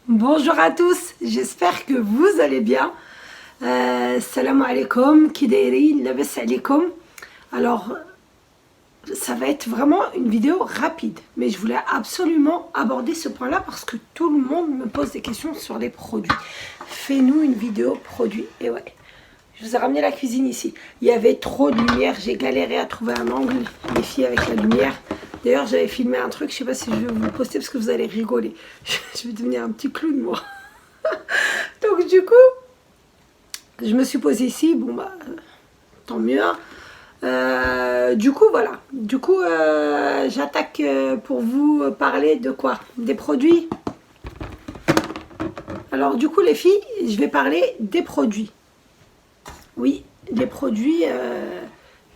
Bonjour à tous, j'espère que vous allez bien. Salam alaikum, kidairin, labas alaikum. Alors, ça va être vraiment une vidéo rapide, mais je voulais absolument aborder ce point-là parce que tout le monde me pose des questions sur les produits. Fais-nous une vidéo produit. Et ouais, je vous ai ramené la cuisine ici. Il y avait trop de lumière, j'ai galéré à trouver un angle, les filles, avec la lumière. D'ailleurs, j'avais filmé un truc, je sais pas si je vais vous le poster parce que vous allez rigoler. Je vais devenir un petit clown, moi. Donc du coup, je me suis posée ici, bon bah, tant mieux. Du coup, voilà. Du coup, j'attaque pour vous parler de quoi? Des produits. Alors du coup, les filles, je vais parler des produits. Oui, des produits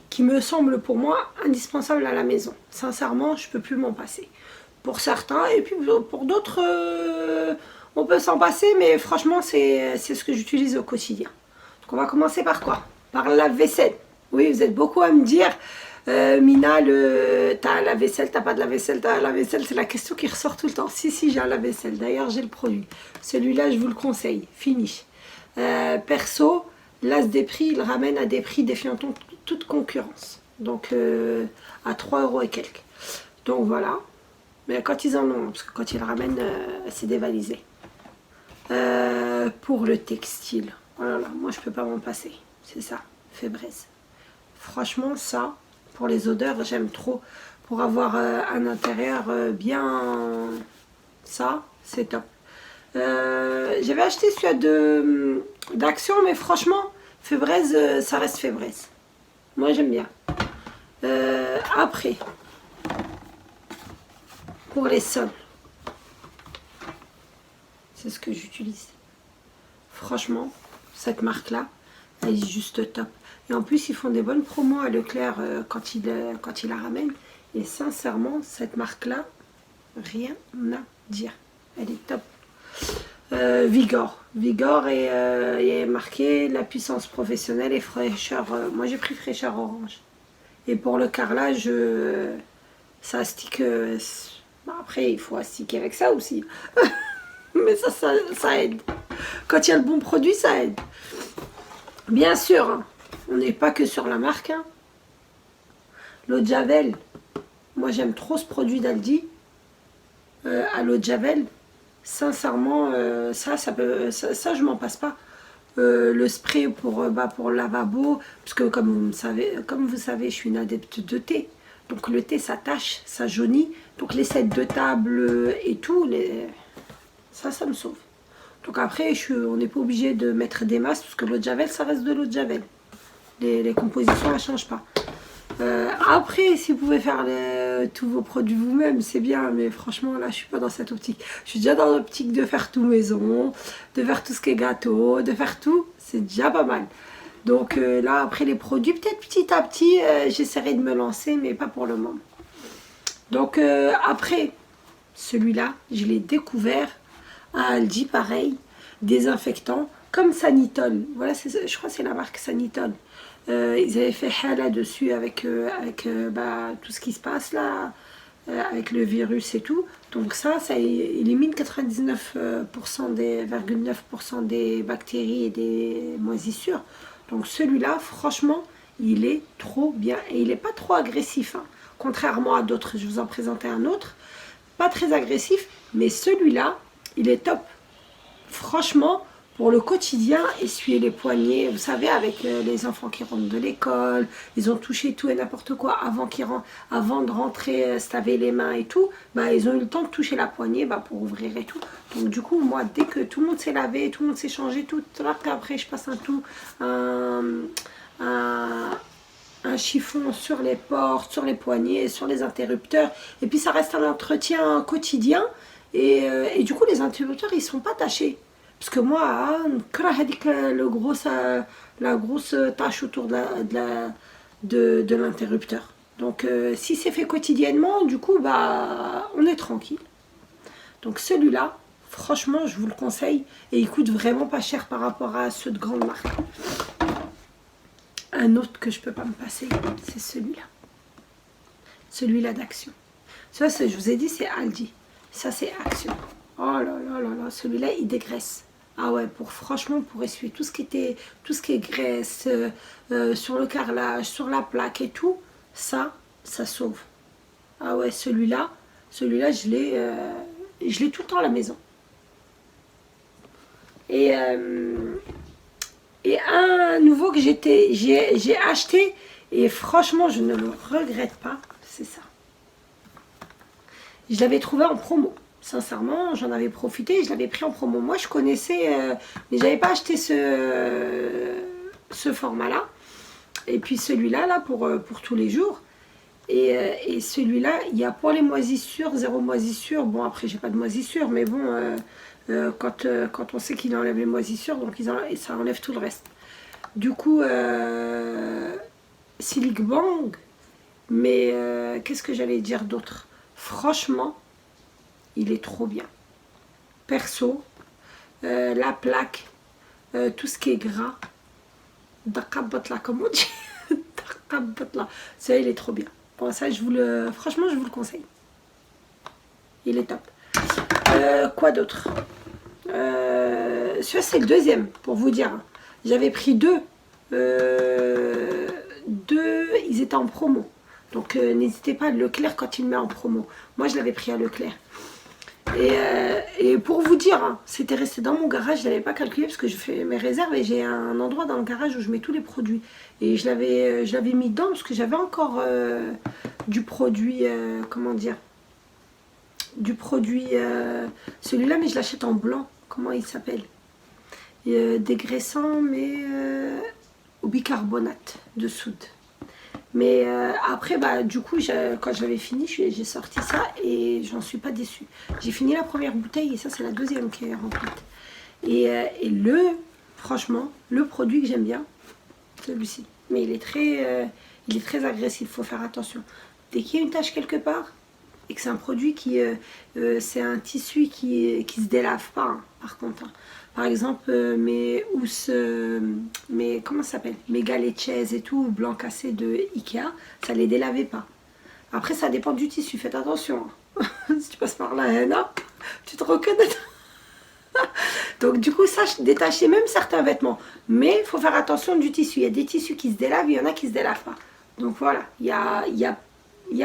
qui me semblent pour moi indispensables à la maison. Sincèrement, je ne peux plus m'en passer. Pour certains, et puis pour d'autres, on peut s'en passer, mais franchement, c'est ce que j'utilise au quotidien. Donc on va commencer par quoi? Par la vaisselle. Oui, vous êtes beaucoup à me dire, Mina, t'as la vaisselle, t'as pas de la vaisselle, t'as la vaisselle, c'est la question qui ressort tout le temps. Si, j'ai la vaisselle. D'ailleurs, j'ai le produit. Celui-là, je vous le conseille. Fini. Perso, l'as des prix, il ramène à des prix défiant toute concurrence. Donc, à 3 € et quelques. Donc voilà. Mais quand ils en ont, parce que quand ils le ramènent, c'est dévalisé. Pour le textile, oh là là, moi je peux pas m'en passer. C'est ça, Fébreze. Franchement, ça, pour les odeurs, j'aime trop. Pour avoir un intérieur bien... Ça, c'est top. J'avais acheté celui d'Action, mais franchement, Fébreze, ça reste Fébreze. Moi, j'aime bien. Après, pour les sols, c'est ce que j'utilise. Franchement, cette marque-là, elle est juste top. Et en plus, ils font des bonnes promos à Leclerc quand ils la ramènent. Et sincèrement, cette marque-là, rien à dire. Elle est top. Vigor. Vigor est marqué la puissance professionnelle et fraîcheur. Moi, j'ai pris fraîcheur orange. Et pour le carrelage, ça astique. Après, il faut astiquer avec ça aussi. Mais ça aide. Quand il y a le bon produit, ça aide. Bien sûr, on n'est pas que sur la marque. L'eau de Javel. Moi, j'aime trop ce produit d'Aldi. À l'eau de Javel. Sincèrement, ça je m'en passe pas. Le spray pour le lavabo, parce que comme vous savez, je suis une adepte de thé. Donc le thé, ça tâche, ça jaunit. Donc les sets de table et tout, ça me sauve. Donc après, on n'est pas obligé de mettre des masses, parce que l'eau de Javel, ça reste de l'eau de Javel. Les compositions, elles ne changent pas. Après, si vous pouvez faire tous vos produits vous-même, c'est bien, mais franchement, là, je suis pas dans cette optique. Je suis déjà dans l'optique de faire tout maison, de faire tout ce qui est gâteau, de faire tout, c'est déjà pas mal. Donc là, après les produits, peut-être petit à petit, j'essaierai de me lancer, mais pas pour le moment. Donc après, celui-là, je l'ai découvert à Aldi, pareil, désinfectant, comme Sanitol. Voilà, je crois que c'est la marque Sanitol. Ils avaient fait Hala dessus avec tout ce qui se passe là, avec le virus et tout. Donc ça élimine 99% des bactéries et des moisissures. Donc celui-là, franchement, il est trop bien. Et il n'est pas trop agressif, hein. Contrairement à d'autres. Je vous en présentais un autre. Pas très agressif, mais celui-là, il est top. Franchement, pour le quotidien, essuyer les poignets, vous savez, avec les enfants qui rentrent de l'école, ils ont touché tout et n'importe quoi avant de rentrer, se laver les mains et tout, ils ont eu le temps de toucher la poignée pour ouvrir et tout. Donc du coup, moi, dès que tout le monde s'est lavé, tout le monde s'est changé, tout, après je passe un chiffon sur les portes, sur les poignets, sur les interrupteurs, et puis ça reste un entretien quotidien, et du coup, les interrupteurs, ils ne sont pas tachés. Parce que moi, la grosse tache autour de l'interrupteur. Donc, si c'est fait quotidiennement, du coup, on est tranquille. Donc, celui-là, franchement, je vous le conseille. Et il coûte vraiment pas cher par rapport à ceux de grande marque. Un autre que je peux pas me passer, c'est celui-là. Celui-là d'Action. Ça, je vous ai dit, c'est Aldi. Ça, c'est Action. Oh là là là là, celui-là, il dégraisse. Ah ouais, franchement, pour essuyer tout ce qui est graisse, sur le carrelage, sur la plaque et tout, ça sauve. Ah ouais, celui-là, je l'ai tout le temps à la maison. Et, et un nouveau que j'ai acheté, et franchement, je ne le regrette pas, c'est ça. Je l'avais trouvé en promo. Sincèrement, j'en avais profité, je l'avais pris en promo. Moi, je connaissais, mais j'avais pas acheté ce format-là. Et puis celui-là, là, pour tous les jours. Et celui-là, il y a pour les moisissures, zéro moisissure. Bon, après, j'ai pas de moisissure, mais bon, quand on sait qu'il enlève les moisissures, donc ça enlève tout le reste. Du coup, Silic Bang, mais qu'est-ce que j'allais dire d'autre? Franchement, il est trop bien. Perso, la plaque, tout ce qui est gras, Dakabotla, comme on dit. Dakabotla. Ça, il est trop bien. Bon, ça, franchement, je vous le conseille. Il est top. Quoi d'autre? Ça, c'est le deuxième, pour vous dire. J'avais pris deux. Ils étaient en promo. Donc, n'hésitez pas à Leclerc quand il met en promo. Moi, je l'avais pris à Leclerc. Et pour vous dire, hein, c'était resté dans mon garage, je ne l'avais pas calculé parce que je fais mes réserves et j'ai un endroit dans le garage où je mets tous les produits. Et je l'avais mis dedans parce que j'avais encore du produit, comment dire, du produit, celui-là, mais je l'achète en blanc. Comment il s'appelle? Dégraissant, mais au bicarbonate de soude. Mais après, bah, du coup, quand j'avais fini, j'ai sorti ça et j'en suis pas déçue. J'ai fini la première bouteille et ça, c'est la deuxième qui est remplie. Et franchement, le produit que j'aime bien, celui-ci. Mais il est très agressif, il faut faire attention. Dès qu'il y a une tache quelque part, et que c'est un produit c'est un tissu qui se délave pas, hein, par contre. Hein. Par exemple, comment ça s'appelle? Mes galettes chaises et tout, blanc cassé de Ikea, ça les délavait pas. Après, ça dépend du tissu, faites attention. Hein. Si tu passes par là, Anna, tu te reconnais. Donc du coup, ça, je détachais même certains vêtements. Mais il faut faire attention du tissu. Il y a des tissus qui se délavent, il y en a qui se délavent pas. Donc voilà, il y a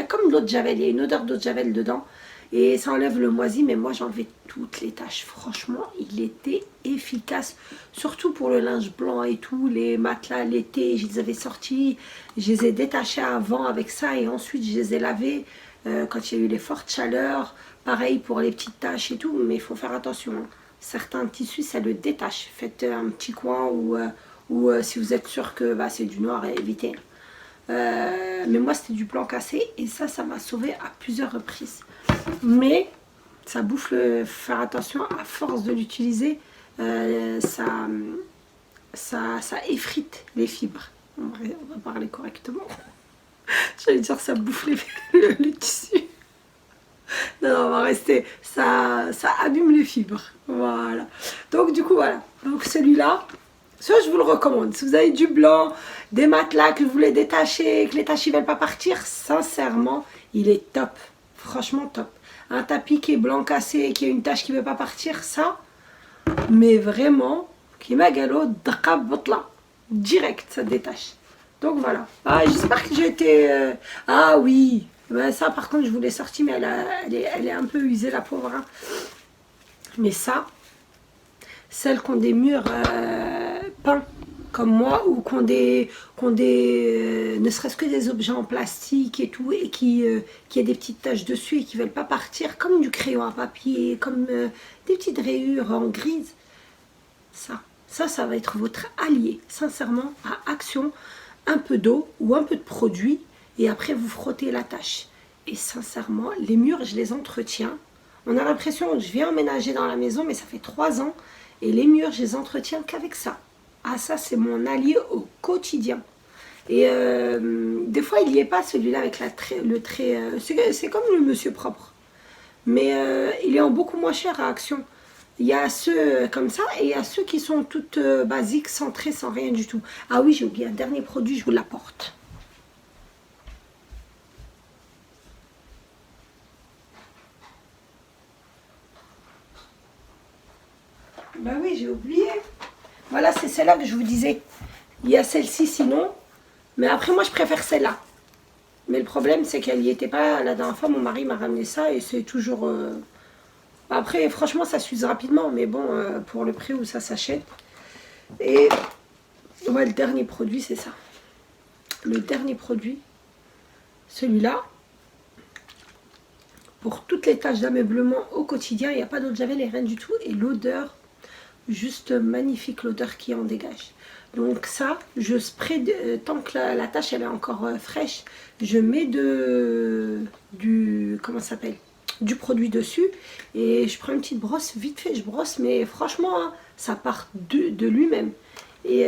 comme de l'eau de javel, il y a une odeur d'eau de javel dedans. Et ça enlève le moisi, mais moi j'enlevais toutes les taches. Franchement, il était efficace. Surtout pour le linge blanc et tout, les matelas l'été, je les avais sortis. Je les ai détachés avant avec ça et ensuite je les ai lavés quand il y a eu les fortes chaleurs. Pareil pour les petites taches et tout, mais il faut faire attention. Hein. Certains tissus, ça le détache. Faites un petit coin ou si vous êtes sûr que bah, c'est du noir, évitez. Mais moi c'était du blanc cassé et ça m'a sauvé à plusieurs reprises. Mais ça bouffe faire attention, à force de l'utiliser, ça effrite les fibres. On va parler correctement. J'allais dire ça bouffe le tissu. Non, on va rester. Ça abîme les fibres. Voilà. Donc du coup, voilà. Donc celui-là, ça je vous le recommande. Si vous avez du blanc, des matelas que vous voulez détacher, que les taches ne veulent pas partir, sincèrement, il est top. Franchement top. Un tapis qui est blanc cassé, qui a une tache qui ne veut pas partir, ça, mais vraiment, qui magalo, botla, direct, ça détache. Donc voilà. Ah, j'espère que j'ai été... Ah oui, ben, ça par contre je vous l'ai sorti, mais elle est un peu usée la pauvre. Hein. Mais ça, celles qui ont des murs peints, comme moi, ou qui ont ne serait-ce que des objets en plastique et tout, et qui a des petites taches dessus et qui ne veulent pas partir, comme du crayon à papier, comme des petites rayures en grise. Ça va être votre allié, sincèrement, à Action. Un peu d'eau ou un peu de produit, et après vous frottez la tache. Et sincèrement, les murs, je les entretiens. On a l'impression que je viens emménager dans la maison, mais ça fait 3 ans, et les murs, je les entretiens qu'avec ça. Ah, ça, c'est mon allié au quotidien. Et des fois, il n'y est pas celui-là avec le trait. C'est comme le Monsieur Propre. Mais il est en beaucoup moins cher à Action. Il y a ceux comme ça et il y a ceux qui sont toutes basiques, sans trait, sans rien du tout. Ah oui, j'ai oublié un dernier produit, je vous l'apporte. Bah oui, j'ai oublié. Voilà, c'est celle-là que je vous disais. Il y a celle-ci sinon. Mais après, moi, je préfère celle-là. Mais le problème, c'est qu'elle n'y était pas. La dernière fois, mon mari m'a ramené ça et c'est toujours... Après, franchement, ça s'use rapidement. Mais bon, pour le prix où ça s'achète. Et ouais, le dernier produit, c'est ça. Le dernier produit, celui-là. Pour toutes les tâches d'ameublement au quotidien, il n'y a pas d'eau de javel et rien du tout. Et l'odeur, juste magnifique, l'odeur qui en dégage. Donc ça, je spray, tant que la tâche elle est encore fraîche, je mets comment ça s'appelle, du produit dessus. Et je prends une petite brosse, vite fait, je brosse. Mais franchement, hein, ça part de lui-même. Et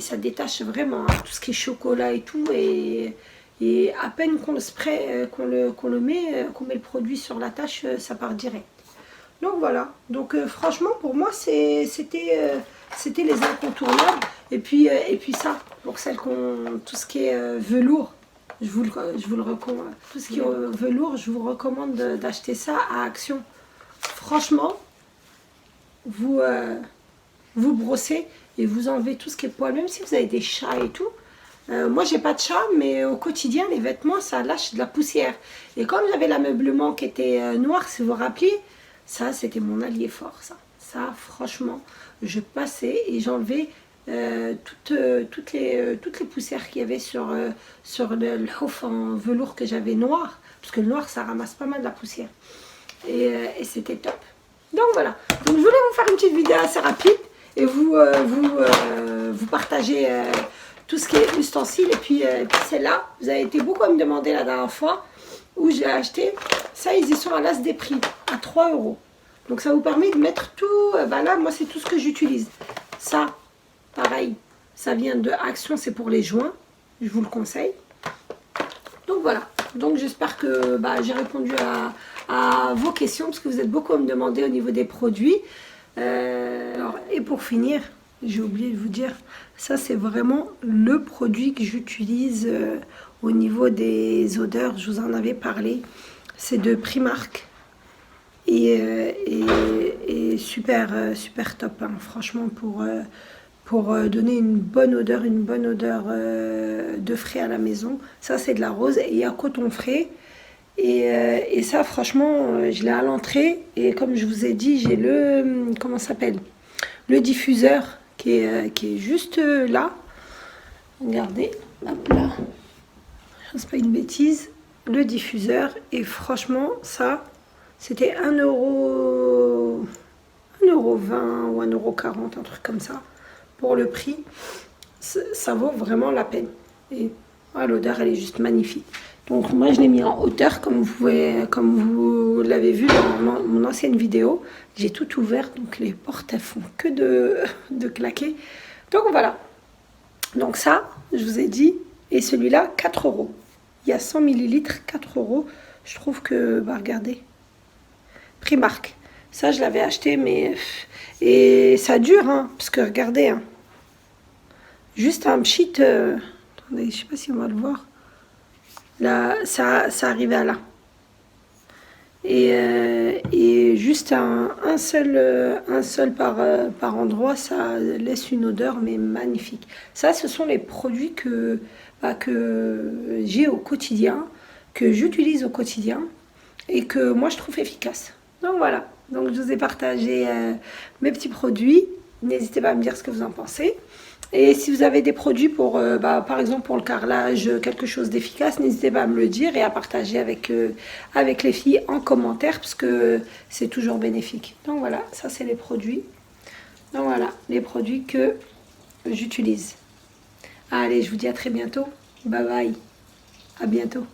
ça détache vraiment hein, tout ce qui est chocolat et tout. Et à peine qu'on le spray, qu'on met le produit sur la tâche, ça part direct. Donc voilà. Donc franchement, pour moi, c'était les incontournables. Et puis ça, pour celles qui ont tout ce qui est velours, je vous le recommande. Tout ce qui est velours, je vous recommande d'acheter ça à Action. Franchement, vous brossez et vous enlevez tout ce qui est poil, même si vous avez des chats et tout. Moi j'ai pas de chat, mais au quotidien les vêtements ça lâche de la poussière. Et comme j'avais l'ameublement qui était noir, si vous vous rappelez, ça c'était mon allié fort. Ça franchement, je passais et j'enlevais toutes les poussières qu'il y avait sur le hof en velours que j'avais noir, parce que le noir ça ramasse pas mal de la poussière. Et c'était top. Donc voilà, donc je voulais vous faire une petite vidéo assez rapide et vous partagez tout ce qui est ustensiles. Et puis celle-là, vous avez été beaucoup à me demander la dernière fois où j'ai acheté. Ça, ils y sont à l'as des prix, à 3 €. Donc ça vous permet de mettre tout. Ben là, moi, c'est tout ce que j'utilise. Ça, pareil, ça vient de Action, c'est pour les joints. Je vous le conseille. Donc voilà. Donc j'espère que j'ai répondu à vos questions, parce que vous êtes beaucoup à me demander au niveau des produits. Et pour finir, j'ai oublié de vous dire, ça c'est vraiment le produit que j'utilise au niveau des odeurs. Je vous en avais parlé. C'est de Primark. Et super top, hein, franchement, pour donner une bonne odeur de frais à la maison. Ça c'est de la rose et il y a coton frais. Et ça franchement, je l'ai à l'entrée. Et comme je vous ai dit, j'ai comment ça s'appelle, le diffuseur qui est juste là. Regardez, hop là, je ne sais pas une bêtise, le diffuseur. Et franchement, ça, c'était 1,20 € ou 1,40 €, un truc comme ça. Pour le prix, ça vaut vraiment la peine. Et l'odeur, elle est juste magnifique. Donc moi, je l'ai mis en hauteur, comme vous l'avez vu dans mon ancienne vidéo. J'ai tout ouvert, donc les portes, elles font que de claquer. Donc voilà. Donc ça, je vous ai dit. Et celui-là, 4 €. Il y a 100 ml, 4 €. Je trouve que, regardez, Primark. Ça, je l'avais acheté, mais... Et ça dure, hein, parce que regardez, hein, juste un petit... attendez, je sais pas si on va le voir. Là, ça arrivait à là. Et juste un seul par endroit, ça laisse une odeur mais magnifique. Ça, ce sont les produits que j'ai au quotidien, que j'utilise au quotidien et que moi je trouve efficace. Donc voilà, donc je vous ai partagé mes petits produits. N'hésitez pas à me dire ce que vous en pensez. Et si vous avez des produits pour, par exemple pour le carrelage, quelque chose d'efficace, n'hésitez pas à me le dire et à partager avec les filles en commentaire, parce que c'est toujours bénéfique. Donc voilà, ça c'est les produits. Donc voilà, les produits que j'utilise. Allez, je vous dis à très bientôt. Bye bye. À bientôt.